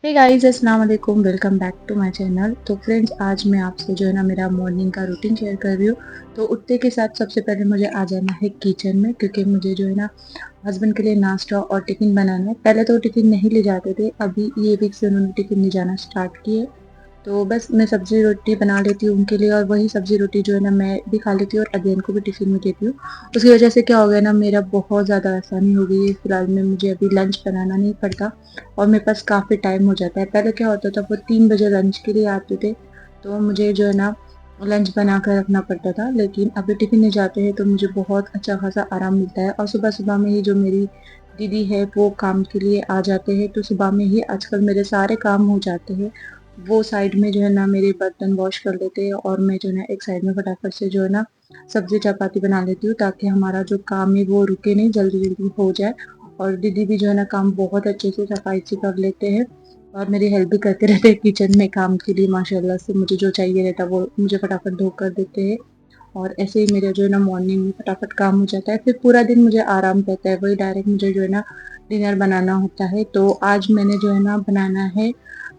हे guys, अस्सलाम वालेकुम। Welcome back to my channel. तो फ्रेंड्स, आज मैं आपसे जो है ना मेरा मॉर्निंग का रूटीन शेयर कर रही हूँ। तो उठते के साथ सबसे पहले मुझे आ जाना है किचन में, क्योंकि मुझे जो है ना हस्बैंड के लिए नाश्ता और टिफिन बनाना है। पहले तो टिफिन नहीं ले जाते थे, अभी ये वीक से उन्होंने टिफिन ले जाना स्टार्ट किए। तो बस मैं सब्जी रोटी बना लेती हूँ उनके लिए, और वही सब्जी रोटी जो है ना मैं भी खा लेती हूँ और अदियन को भी टिफिन में देती हूँ। उसकी वजह से क्या हो गया ना, मेरा बहुत ज़्यादा आसानी हो गई है। फिलहाल में मुझे अभी लंच बनाना नहीं पड़ता और मेरे पास काफ़ी टाइम हो जाता है। पहले क्या होता था, वो 3 बजे लंच के लिए आते थे, तो मुझे जो है ना लंच बना कर रखना पड़ता था। लेकिन अभी टिफिन ले जाते हैं तो मुझे बहुत अच्छा खासा आराम मिलता है। और सुबह सुबह में ही जो मेरी दीदी है वो काम के लिए आ जाते हैं, तो सुबह में ही आजकल मेरे सारे काम हो जाते हैं। वो साइड में जो है ना मेरे बर्तन वॉश कर देते हैं, और मैं जो है ना एक साइड में फटाफट से जो है ना सब्जी चपाती बना लेती हूँ, ताकि हमारा जो काम है वो रुके नहीं, जल्दी जल्दी हो जाए। और दीदी भी जो है ना काम बहुत अच्छे से सफाई से कर लेते हैं, और मेरी हेल्प भी करते रहते हैं किचन में काम के लिए। माशाल्लाह से मुझे जो चाहिए रहता है वो मुझे फटाफट धो कर देते हैं। और ऐसे ही मेरा जो है ना मॉर्निंग में फटाफट काम हो जाता है, फिर पूरा दिन मुझे आराम रहता है। वही डायरेक्ट मुझे जो है ना डिनर बनाना होता है। तो आज मैंने जो है ना बनाना है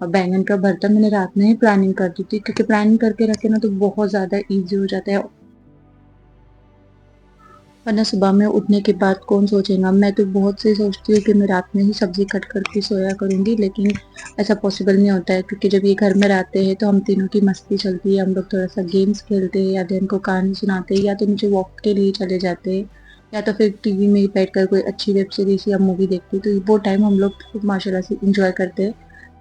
बैंगन का भरता। मैंने रात में ही प्लानिंग कर दी थी, क्योंकि प्लानिंग करके रखे ना तो बहुत ज़्यादा ईज़ी हो जाता है। वरना सुबह में उठने के बाद कौन सोचेगा। मैं तो बहुत से सोचती हूँ कि मैं रात में ही सब्जी कट करके सोया करूँगी, लेकिन ऐसा पॉसिबल नहीं होता है, क्योंकि जब ये घर में रहते हैं तो हम तीनों की मस्ती चलती है। हम लोग थोड़ा सा गेम्स खेलते हैं, या तो इनको कहानी सुनाते हैं, या तो मुझे वॉक के लिए चले जाते हैं, या तो फिर टीवी में ही बैठ कर कोई अच्छी वेब सीरीज या मूवी देखती हूँ। तो वो टाइम हम लोग खूब माशाल्लाह से इंजॉय करते हैं।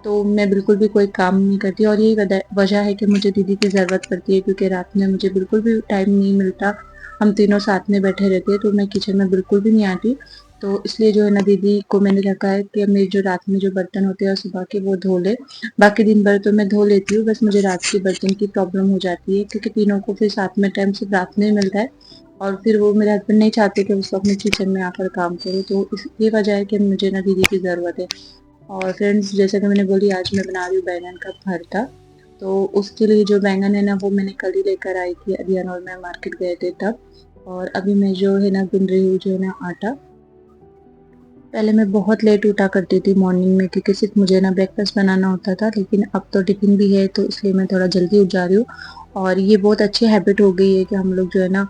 तो मैं बिल्कुल भी कोई काम नहीं करती, और यही वजह है कि मुझे दीदी की ज़रूरत पड़ती है, क्योंकि रात में मुझे बिल्कुल भी टाइम नहीं मिलता। हम तीनों साथ में बैठे रहते हैं, तो मैं किचन में बिल्कुल भी नहीं आती। तो इसलिए जो है ना दीदी को मैंने रखा है कि मेरे जो रात में जो बर्तन होते हैं सुबह के वो धो ले। बाकी दिन भर तो मैं धो लेती हूँ, बस मुझे रात के बर्तन की प्रॉब्लम हो जाती है, क्योंकि तीनों को फिर साथ में टाइम सिर्फ रात में ही मिलता है। और फिर वो मेरे हस्बैंड नहीं चाहते कि उस वक्त मैं किचन में आकर काम करूँ। तो इस ये वजह है कि मुझे ना दीदी की ज़रूरत है। और फ्रेंड्स, जैसा कि मैंने बोली, आज मैं बना रही हूँ बैंगन का भरता। तो उसके लिए जो बैंगन है ना वो मैंने कल ही लेकर आई थी, अदियान और मैं मार्केट गए थे तब। और अभी मैं जो है ना गूंद रही हूँ जो है ना आटा। पहले मैं बहुत लेट उठा करती थी मॉर्निंग में, क्योंकि सिर्फ मुझे ना ब्रेकफास्ट बनाना होता था, लेकिन अब तो टिफिन भी है, तो इसलिए मैं थोड़ा जल्दी उठ जा रही हूँ। और ये बहुत अच्छी हैबिट हो गई है कि हम लोग जो है ना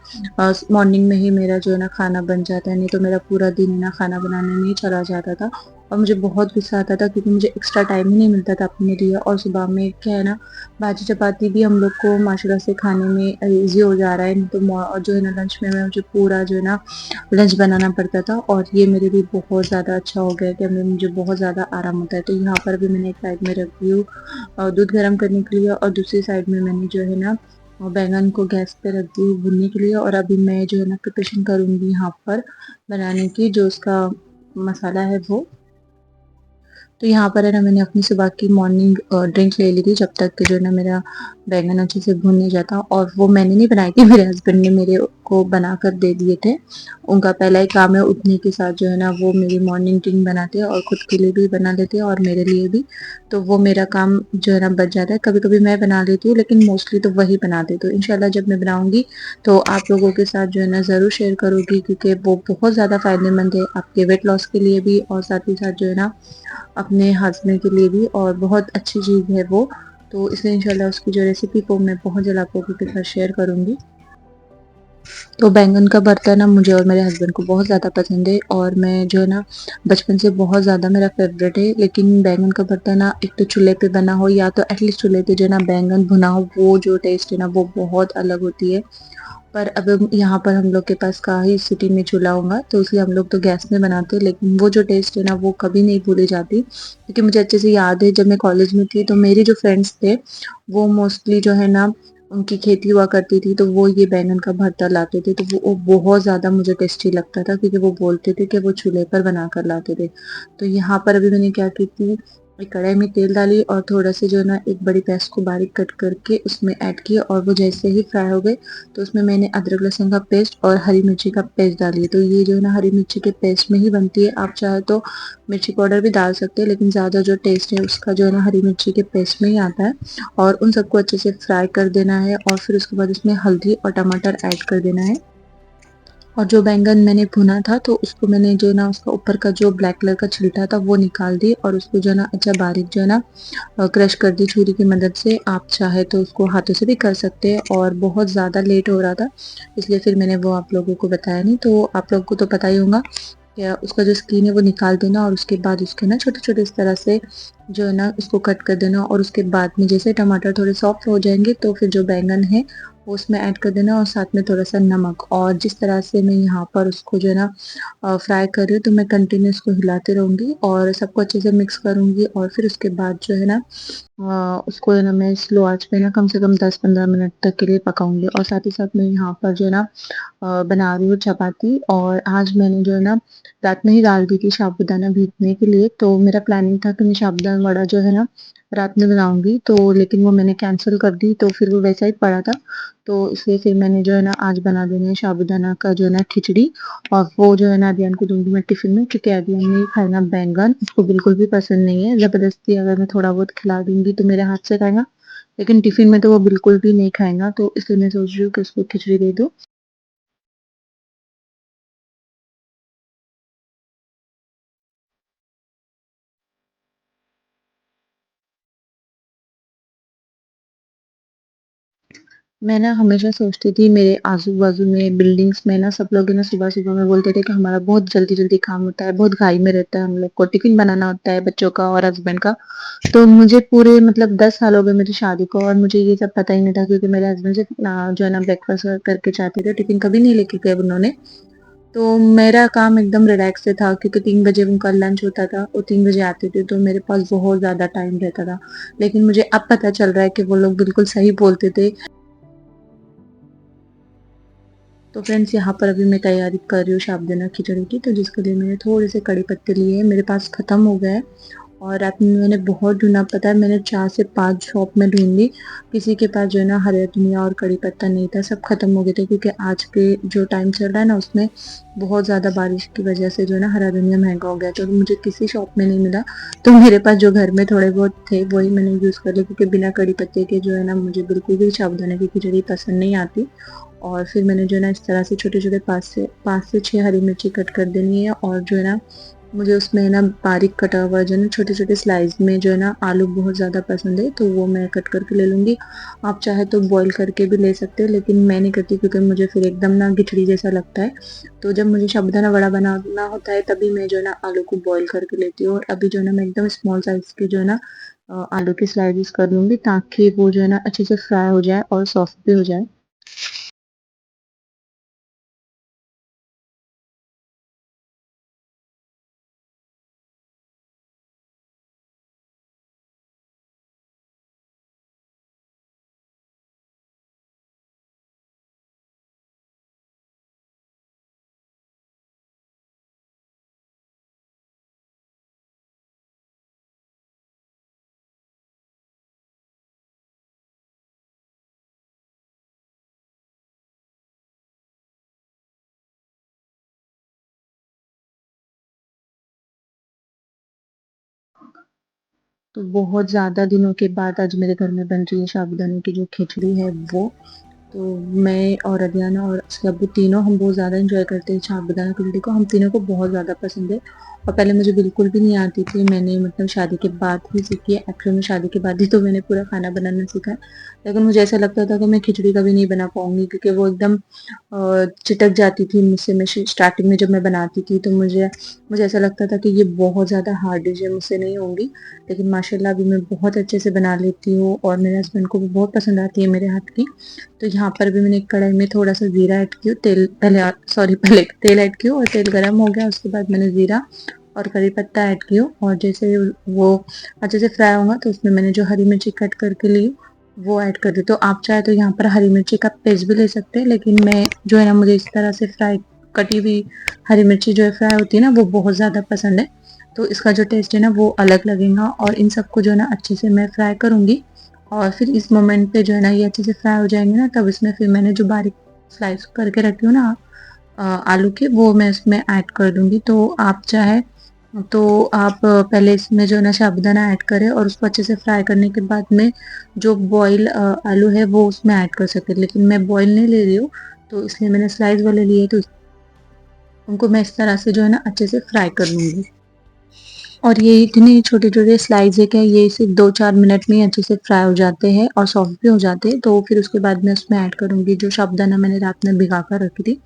मॉर्निंग में ही मेरा जो है ना खाना बन जाता है। नहीं तो मेरा पूरा दिन है ना खाना बनाने में ही चला जाता था, और मुझे बहुत गुस्सा आता था, क्योंकि मुझे एक्स्ट्रा टाइम ही नहीं मिलता था अपने लिए। और सुबह में क्या है ना, भाजी चपाती भी हम लोग को माशाल्लाह से खाने में ईजी हो जा रहा है। नहीं तो और जो है ना लंच में मैं मुझे पूरा जो है ना लंच बनाना पड़ता था, और ये मेरे लिए बहुत ज़्यादा अच्छा हो गया कि हमें मुझे बहुत ज़्यादा आराम होता है। तो यहाँ पर भी मैंने एक साइड में रख दी हूँ दूध गर्म करने के लिए, और दूसरी साइड में मैंने जो है ना बैंगन को गैस पे रख दी हूँ भुनने के लिए। और अभी मैं जो है ना प्रिपरेशन करूँगी यहाँ पर बनाने की, जो उसका मसाला है वो। तो यहाँ पर है ना मैंने अपनी सुबह की मॉर्निंग ड्रिंक ले ली थी, जब तक कि जो है ना मेरा बैंगन अच्छे से भून नहीं जाता। और वो मैंने नहीं बनाई थी, मेरे हस्बैंड ने मेरे को बना कर दे दिए थे। उनका पहला ही काम है उठने के साथ जो है ना वो मेरी मॉर्निंग ड्रिंक बनाते हैं, और खुद के लिए भी बना लेते हैं और मेरे लिए भी। तो वो मेरा काम जो है ना बच जाता है। कभी कभी मैं बना लेती हूँ, लेकिन मोस्टली तो वही बनाते। तो इंशाल्लाह जब मैं बनाऊंगी तो आप लोगों के साथ जो है ना ज़रूर शेयर करूँगी, क्योंकि वो बहुत ज़्यादा फ़ायदेमंद है आपके वेट लॉस के लिए भी, और साथ ही साथ जो है ना अपने हस्बैंड के लिए भी, और बहुत अच्छी चीज़ है वो। तो इसलिए इंशाल्लाह उसकी जो रेसिपी को मैं बहुत जल्द आप लोगों के साथ शेयर करूँगी। तो बैंगन का भरता ना मुझे और मेरे हस्बैंड को बहुत ज़्यादा पसंद है, और मैं जो है ना बचपन से बहुत ज़्यादा मेरा फेवरेट है। लेकिन बैंगन का भरता ना एक तो चूल्हे पे बना हो, या तो एटलीस्ट चूल्हे पे जो है ना बैंगन भुना हो, वो जो टेस्ट है ना वो बहुत अलग होती है। पर अब यहाँ पर हम लोग के पास का ही सिटी में चूल्हा होगा, तो इसलिए हम लोग तो गैस में बनाते हैं। लेकिन वो जो टेस्ट है ना वो कभी नहीं भूली जाती, क्योंकि मुझे अच्छे से याद है जब मैं कॉलेज में थी तो मेरे जो फ्रेंड्स थे वो मोस्टली जो है ना उनकी खेती हुआ करती थी, तो वो ये बैंगन का भरता लाते थे। तो वो बहुत ज़्यादा मुझे टेस्टी लगता था, क्योंकि वो बोलते थे कि वो चूल्हे पर बना कर लाते थे। तो यहाँ पर अभी मैंने क्या की थी, एक कढ़ाई में तेल डाली, और थोड़ा से जो है ना एक बड़ी प्याज को बारीक कट करके उसमें ऐड किया, और वो जैसे ही फ्राई हो गए तो उसमें मैंने अदरक लहसुन का पेस्ट और हरी मिर्ची का पेस्ट डाली है। तो ये जो है ना हरी मिर्ची के पेस्ट में ही बनती है। आप चाहे तो मिर्ची पाउडर भी डाल सकते हैं, लेकिन ज़्यादा जो टेस्ट है उसका जो है ना हरी मिर्ची के पेस्ट में ही आता है। और उन सबको अच्छे से फ्राई कर देना है, और फिर उसके बाद उसमें हल्दी और टमाटर ऐड कर देना है। और जो बैंगन मैंने भुना था तो उसको मैंने जो है ना उसका ऊपर का जो ब्लैक कलर का छिलका था वो निकाल दी और उसको जो है ना अच्छा बारीक जो है ना क्रश कर दी छुरी की मदद से। आप चाहे तो उसको हाथों से भी कर सकते हैं और बहुत ज़्यादा लेट हो रहा था इसलिए फिर मैंने वो आप लोगों को बताया नहीं। तो आप लोगों को तो पता ही होगा या उसका जो स्किन है वो निकाल देना और उसके बाद उसके ना छोटे-छोटे इस तरह से जो है ना उसको कट कर देना और उसके बाद में जैसे टमाटर थोड़े सॉफ्ट हो जाएँगे तो फिर जो बैंगन है वो उसमें ऐड कर देना और साथ में थोड़ा-सा नमक। और जिस तरह से मैं यहाँ पर उसको जो है ना फ्राई कर रही हूँ तो मैं कंटिन्यू उसको हिलाती रहूँगी और सबको अच्छे से मिक्स करूँगी और फिर उसके बाद जो है ना उसको है ना मैं स्लो आँच पे ना कम से कम 10-15 मिनट तक के लिए पकाऊँगी। और साथ ही साथ मैं यहाँ पर जो है ना बना रही हूँ चपाती। और आज मैंने जो है ना रात में ही डाल दी थी साबूदाना भीगने के लिए, तो मेरा प्लानिंग था कि मैं साबूदाना वड़ा जो है ना रात में बनाऊँगी, तो लेकिन वो मैंने कैंसल कर दी, तो फिर वो वैसा ही पड़ा था। तो इसलिए फिर मैंने जो है ना आज बना देनी है साबूदाना का जो है ना खिचड़ी और वो जो है ना अदियान को दूँगी मैं टिफ़िन में, क्योंकि अदियान नहीं खाएगा बैंगन, उसको बिल्कुल भी पसंद नहीं है। ज़बरदस्ती अगर मैं थोड़ा बहुत खिला दूँगी तो मेरे हाथ से खाएगा, लेकिन टिफ़िन में तो वो बिल्कुल भी नहीं खाएगा, तो इसलिए मैं सोच रही हूँ कि उसको खिचड़ी दे दूँ। मैं ना हमेशा सोचती थी मेरे आज़ू-बाज़ू में बिल्डिंग्स में ना सब लोग है ना सुबह-सुबह में बोलते थे कि हमारा बहुत जल्दी-जल्दी काम होता है, बहुत घाई में रहता है हम लोग को, टिफ़िन बनाना होता है बच्चों का और हस्बैंड का। तो मुझे पूरे मतलब 10 साल हो गए मेरी शादी को और मुझे ये सब पता ही नहीं था, क्योंकि मेरे हस्बैंड सिर्फ़ जो है ना ब्रेकफ़ास्ट करके जाते थे, टिफ़िन कभी नहीं लेके गए उन्होंने। तो मेरा काम एकदम रिलैक्स से था, क्योंकि 3 बजे उनका लंच होता था, वो 3 बजे आते थे, तो मेरे पास बहुत ज़्यादा टाइम रहता था। लेकिन मुझे अब पता चल रहा है कि वो लोग बिल्कुल सही बोलते थे। तो फ्रेंड्स यहाँ पर अभी मैं तैयारी कर रही हूँ साबूदाना खिचड़ी की, तो जिसके लिए मैंने थोड़े से कड़ी पत्ते लिए हैं, मेरे पास खत्म हो गए हैं। और रात में मैंने बहुत ढूँढा, पता है मैंने 4 से 5 शॉप में ढूँढ ली, किसी के पास जो है ना हरा धनिया और कड़ी पत्ता नहीं था, सब खत्म हो गए थे, क्योंकि आज के जो टाइम चल रहा है ना उसमें बहुत ज़्यादा बारिश की वजह से जो है ना हरा धनिया महँगा हो गया, तो मुझे किसी शॉप में नहीं मिला। तो मेरे पास जो घर में थोड़े बहुत थे वही मैंने यूज़ कर लिए, क्योंकि बिना कड़ी पत्ते के जो है ना मुझे बिल्कुल भी साबूदाना की खिचड़ी पसंद नहीं आती। और फिर मैंने जो है ना इस तरह से छोटे-छोटे 5 से 6 हरी मिर्ची कट कर देनी है और जो है ना मुझे उसमें है ना बारीक कटा हुआ जो है ना छोटे-छोटे स्लाइस में जो है ना आलू बहुत ज़्यादा पसंद है, तो वो मैं कट करके ले लूँगी। आप चाहे तो बॉयल करके भी ले सकते हो, लेकिन मैं नहीं करती, क्योंकि मुझे फिर एकदम ना खिचड़ी जैसा लगता है। तो जब मुझे साबूदाना वड़ा बनाना होता है तभी मैं जो है ना आलू को बॉयल करके लेती हूँ। और अभी जो है ना मैं एकदम स्मॉल साइज़ के जो है ना आलू के स्लाइसेस कर लूँगी, ताकि वो जो है ना अच्छे से फ्राई हो जाए और सॉफ्ट भी हो जाए। तो बहुत ज़्यादा दिनों के बाद आज मेरे घर में बन रही है साबूदाने की जो खिचड़ी है वो। तो मैं और अदियाना और उसके अब्बू तीनों हम बहुत ज़्यादा एंजॉय करते हैं साबूदाना खिचड़ी को, हम तीनों को बहुत ज़्यादा पसंद है। और पहले मुझे बिल्कुल भी नहीं आती थी, मैंने मतलब शादी के बाद ही सीखी है, एक्चुअल में शादी के बाद ही तो मैंने पूरा खाना बनाना सीखा है। लेकिन मुझे ऐसा लगता था कि मैं खिचड़ी कभी नहीं बना पाऊँगी, क्योंकि वो एकदम चिटक जाती थी मुझसे। मैं स्टार्टिंग में जब मैं बनाती थी तो मुझे मुझे ऐसा लगता था कि ये बहुत ज़्यादा हार्ड डिश है, मुझसे नहीं होंगी। लेकिन माशाल्लाह अभी मैं बहुत अच्छे से बना लेती हूँ और मेरे हस्बैंड को भी बहुत पसंद आती है मेरे हाथ की। तो यहाँ पर भी मैंने एक कढ़ाई में थोड़ा-सा ज़ीरा ऐड किया, तेल पहले सॉरी पहले तेल ऐड किया और तेल गरम हो गया, उसके बाद मैंने ज़ीरा और करी पत्ता ऐड किया और जैसे वो अच्छे से फ्राई होगा तो उसमें मैंने जो हरी मिर्ची कट करके ली वो ऐड कर दी। तो आप चाहे तो यहाँ पर हरी मिर्ची का पेस्ट भी ले सकते हैं, लेकिन मैं जो है ना मुझे इस तरह से फ्राई कटी हुई हरी मिर्ची जो है फ्राई होती है ना वो बहुत ज़्यादा पसंद है। तो इसका जो टेस्ट है ना वो अलग लगेगा और इन सबको जो है ना अच्छे से मैं फ्राई करूँगी। और फिर इस मोमेंट पे जो है ना ये अच्छे से फ्राई हो जाएँगे ना, तब इसमें फिर मैंने जो बारीक स्लाइस करके रखी हूँ ना आलू के, वो मैं इसमें ऐड कर दूँगी। तो आप चाहे तो आप पहले इसमें जो है ना साबूदाना ऐड करें और उसको अच्छे से फ्राई करने के बाद में जो बॉयल आलू है वो उसमें ऐड कर सकते हैं। लेकिन मैं बॉयल नहीं ले रही हूँ, तो इसलिए मैंने स्लाइस वाले लिए, तो उनको मैं इस तरह से जो है ना अच्छे से फ्राई कर लूँगी। और ये इतने छोटे-छोटे स्लाइस है क्या, ये सिर्फ़ 2-4 मिनट में ही अच्छे से फ्राई हो जाते हैं और सॉफ्ट भी हो जाते हैं। तो फिर उसके बाद मैं उसमें ऐड करूँगी जो साबूदाना मैंने रात में भिगा कर रखी थी,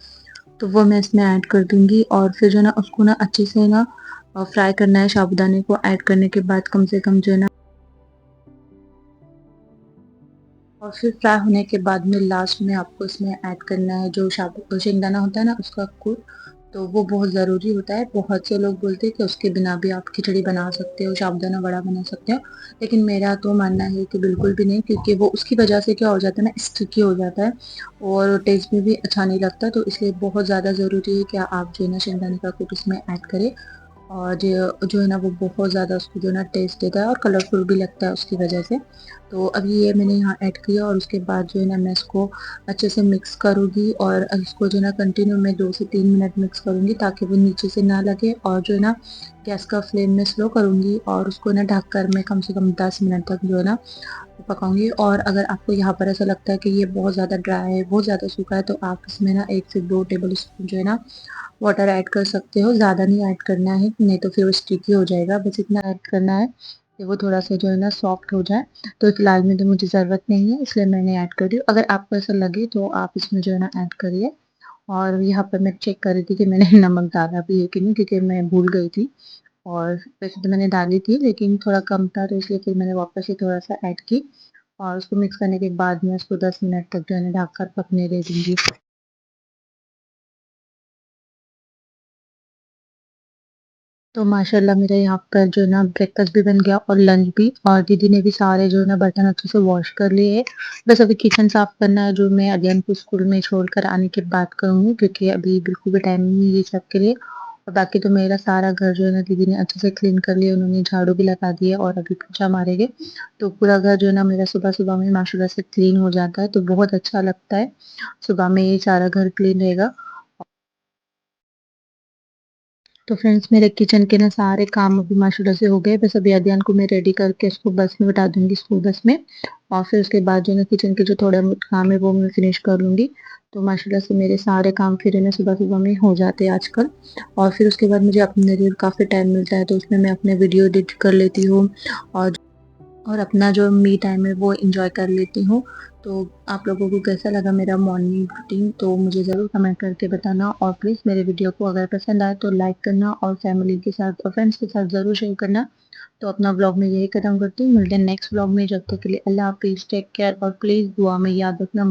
तो वो मैं इसमें ऐड कर दूँगी और फिर जो है ना उसको ना अच्छे से ना फ्राई करना है। साबूदाने को ऐड करने के बाद कम से कम जो है ना, और फिर फ्राई होने के बाद में लास्ट में आपको इसमें ऐड करना है जो शेंगदाना होता है ना उसका कूट, तो वो बहुत ज़रूरी होता है। बहुत से लोग बोलते हैं कि उसके बिना भी आप खिचड़ी बना सकते हो, साबूदाना वड़ा बना सकते हो, लेकिन मेरा तो मानना है कि बिल्कुल भी नहीं, क्योंकि वो उसकी वजह से क्या हो जाता है ना, स्टिकी हो जाता है और टेस्ट में भी अच्छा नहीं लगता। तो इसलिए बहुत ज़्यादा ज़रूरी है कि आप जो है ना शेंगदाने का कूट इसमें ऐड करें, और जो है ना वो बहुत ज़्यादा उसको जो है ना टेस्ट देता है और कलरफुल भी लगता है उसकी वजह से। तो अभी ये मैंने यहाँ ऐड किया और उसके बाद जो है ना मैं इसको अच्छे से मिक्स करूँगी और इसको जो है ना कंटिन्यू मैं 2 से 3 मिनट मिक्स करूँगी ताकि वो नीचे से ना लगे, और जो है ना गैस का फ्लेम मैं स्लो करूँगी और उसको ना ढककर मैं कम से कम 10 मिनट तक जो है ना पकाऊँगी। और अगर आपको यहाँ पर ऐसा लगता है कि ये बहुत ज़्यादा ड्राई है, बहुत ज़्यादा सूखा है, तो आप इसमें ना 1 से 2 टेबल स्पून जो है ना वाटर ऐड कर सकते हो। ज़्यादा नहीं ऐड करना है, नहीं तो फिर वो स्टिकी हो जाएगा। बस इतना ऐड करना है कि वो थोड़ा-सा जो है ना सॉफ्ट हो जाए। तो फिलहाल में तो मुझे ज़रूरत नहीं है, इसलिए मैंने ऐड कर दी। अगर आपको ऐसा लगे तो आप इसमें जो है ना ऐड करिए। और यहाँ पर मैं चेक कर रही थी कि मैंने नमक डाला भी है कि नहीं, क्योंकि मैं भूल गई थी। और वैसे तो मैंने डाली थी लेकिन थोड़ा कम था, तो इसलिए फिर मैंने वापस से थोड़ा-सा ऐड की और उसको मिक्स करने के बाद मैं उसको 10 मिनट तक जो है ना ढक कर पकने दे दूँगी। तो माशाल्लाह मेरा यहाँ पर जो है ना ब्रेकफ़ास्ट भी बन गया और लंच भी, और दीदी ने भी सारे जो है ना बर्तन अच्छे से वॉश कर लिए हैं। बस अभी किचन साफ़ करना है, जो मैं अरियन को स्कूल में छोड़कर आने के बाद करूँगी, क्योंकि अभी बिल्कुल भी टाइम नहीं है ये सब के लिए। और बाकी तो मेरा सारा घर जो है ना दीदी ने अच्छे से क्लीन कर लिया, उन्होंने झाड़ू भी लगा दिया और अभी पोछा मारेंगे। तो पूरा घर जो है ना मेरा सुबह-सुबह में माशाल्लाह से क्लीन हो जाता है, तो बहुत अच्छा लगता है। सुबह में ये सारा घर क्लीन रहेगा। तो फ्रेंड्स मेरे किचन के ना सारे काम अभी माशाल्लाह से हो गए। बस अभी अदयान को मैं रेडी करके इसको बस में बिठा दूँगी, स्कूल बस में। और फिर उसके बाद जो है ना किचन के जो थोड़ा बहुत काम है वो मैं फिनिश कर लूँगी। तो माशाल्लाह से मेरे सारे काम फिर है ना सुबह-सुबह में हो जाते हैं आजकल। और फिर उसके बाद मुझे अपने लिए काफ़ी टाइम मिलता है, तो उसमें मैं अपने वीडियो एडिट कर लेती हूँ और अपना जो मी टाइम है वो एन्जॉय कर लेती हूँ। तो आप लोगों को कैसा लगा मेरा मॉर्निंग रूटीन, तो मुझे ज़रूर कमेंट करके बताना, और प्लीज़ मेरे वीडियो को अगर पसंद आए तो लाइक करना और फैमिली के साथ और फ्रेंड्स के साथ ज़रूर शेयर करना। तो अपना व्लॉग मैं यही खत्म करती हूँ, मिलते हैं नेक्स्ट व्लॉग में, जब तक के लिए अल्लाह हाफ़िज़, टेक केयर और प्लीज़ दुआ में याद रखना